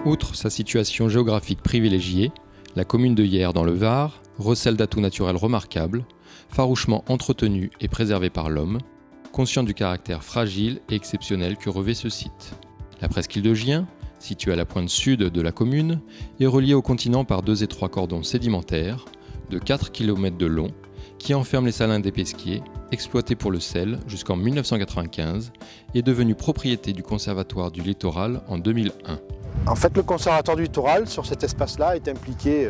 Outre sa situation géographique privilégiée, la commune de Yerres dans le Var recèle d'atouts naturels remarquables, farouchement entretenus et préservés par l'homme, conscient du caractère fragile et exceptionnel que revêt ce site. La presqu'île de Gien, située à la pointe sud de la commune, est reliée au continent par 2 étroits cordons sédimentaires de 4 km de long qui enferment les salins des Pesquiers, exploités pour le sel jusqu'en 1995 et devenu propriété du Conservatoire du Littoral en 2001. En fait, le Conservatoire du Littoral, sur cet espace-là, est impliqué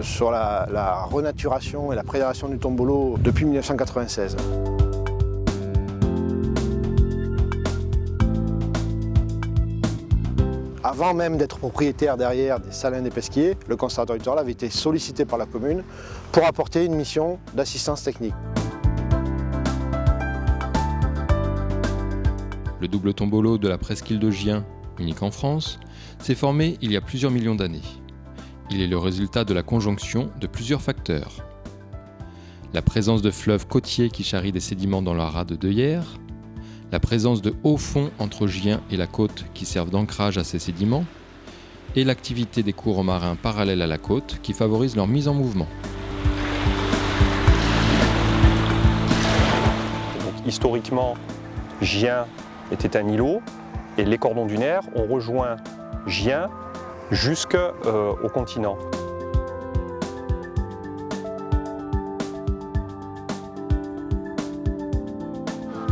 sur la renaturation et la préservation du tombolo depuis 1996. Avant même d'être propriétaire derrière des salins des Pesquiers, le Conservatoire du Littoral avait été sollicité par la commune pour apporter une mission d'assistance technique. Le double tombolo de la presqu'île de Gien, unique en France, s'est formé il y a plusieurs millions d'années. Il est le résultat de la conjonction de plusieurs facteurs. La présence de fleuves côtiers qui charrient des sédiments dans la rade de Yerres, la présence de hauts fonds entre Gien et la côte qui servent d'ancrage à ces sédiments, et l'activité des courants marins parallèles à la côte qui favorisent leur mise en mouvement. Donc, historiquement, Gien était un îlot et les cordons dunaires ont rejoint Gien jusqu'au continent.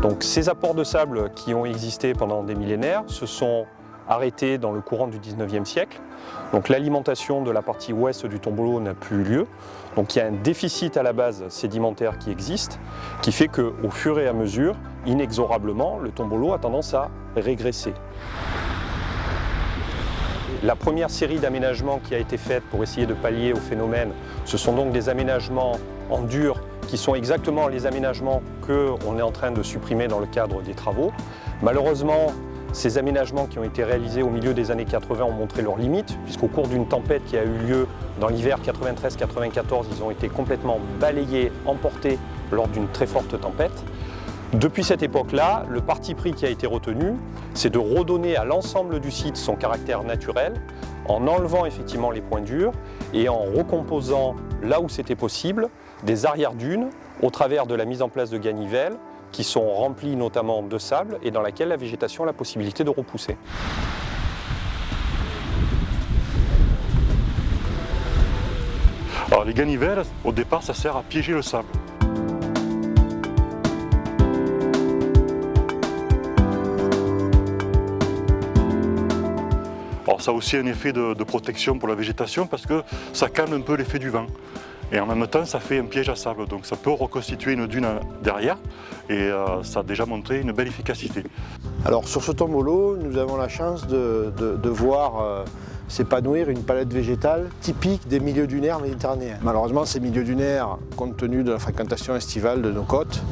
Donc ces apports de sable qui ont existé pendant des millénaires se sont arrêtés dans le courant du 19e siècle. Donc l'alimentation de la partie ouest du tombolo n'a plus eu lieu. Donc il y a un déficit à la base sédimentaire qui existe, qui fait qu'au fur et à mesure, inexorablement, le tombolo a tendance à régresser. La première série d'aménagements qui a été faite pour essayer de pallier au phénomène, ce sont donc des aménagements en dur qui sont exactement les aménagements qu'on est en train de supprimer dans le cadre des travaux. Malheureusement, ces aménagements qui ont été réalisés au milieu des années 80 ont montré leurs limites, puisqu'au cours d'une tempête qui a eu lieu dans l'hiver 93-94, ils ont été complètement balayés, emportés lors d'une très forte tempête. Depuis cette époque-là, le parti pris qui a été retenu, c'est de redonner à l'ensemble du site son caractère naturel, en enlevant effectivement les points durs et en recomposant, là où c'était possible, des arrière-dunes au travers de la mise en place de ganivelles qui sont remplies notamment de sable et dans laquelle la végétation a la possibilité de repousser. Alors les ganivelles, au départ, ça sert à piéger le sable. Alors ça a aussi un effet de protection pour la végétation parce que ça calme un peu l'effet du vent. Et en même temps, ça fait un piège à sable, donc ça peut reconstituer une dune derrière et ça a déjà montré une belle efficacité. Alors sur ce tombolo, nous avons la chance de voir s'épanouir une palette végétale typique des milieux dunaires méditerranéens. Malheureusement, ces milieux dunaires, compte tenu de la fréquentation estivale de nos côtes,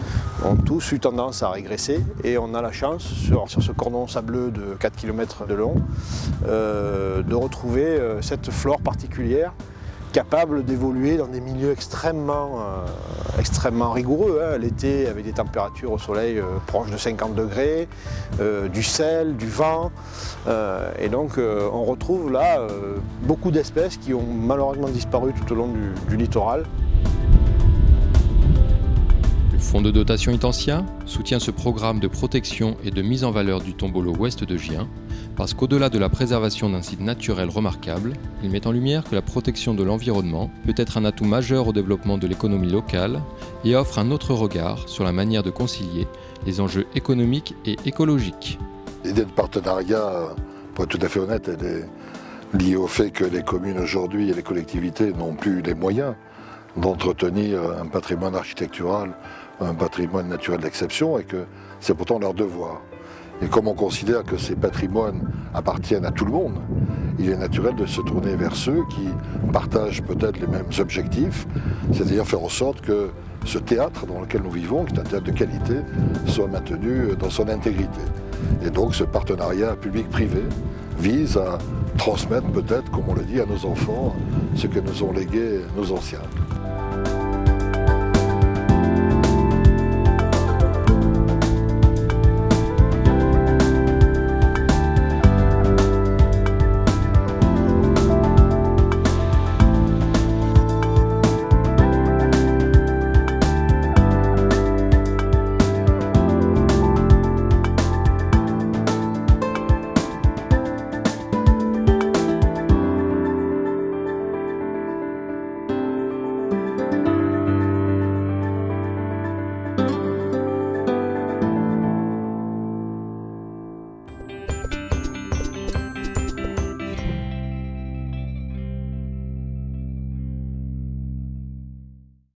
ont tous eu tendance à régresser et on a la chance, sur ce cordon sableux de 4 km de long, de retrouver cette flore particulière capable d'évoluer dans des milieux extrêmement rigoureux, hein. L'été avec des températures au soleil proches de 50 degrés, du sel, du vent, et donc on retrouve là beaucoup d'espèces qui ont malheureusement disparu tout au long du littoral. Le Fonds de dotation Itensia soutient ce programme de protection et de mise en valeur du tombolo ouest de Gien, parce qu'au-delà de la préservation d'un site naturel remarquable, il met en lumière que la protection de l'environnement peut être un atout majeur au développement de l'économie locale et offre un autre regard sur la manière de concilier les enjeux économiques et écologiques. L'idée de partenariat, pour être tout à fait honnête, elle est liée au fait que les communes aujourd'hui et les collectivités n'ont plus les moyens d'entretenir un patrimoine architectural, un patrimoine naturel d'exception et que c'est pourtant leur devoir. Et comme on considère que ces patrimoines appartiennent à tout le monde, il est naturel de se tourner vers ceux qui partagent peut-être les mêmes objectifs, c'est-à-dire faire en sorte que ce théâtre dans lequel nous vivons, qui est un théâtre de qualité, soit maintenu dans son intégrité. Et donc ce partenariat public-privé vise à transmettre peut-être, comme on le dit, à nos enfants ce que nous ont légué nos anciens.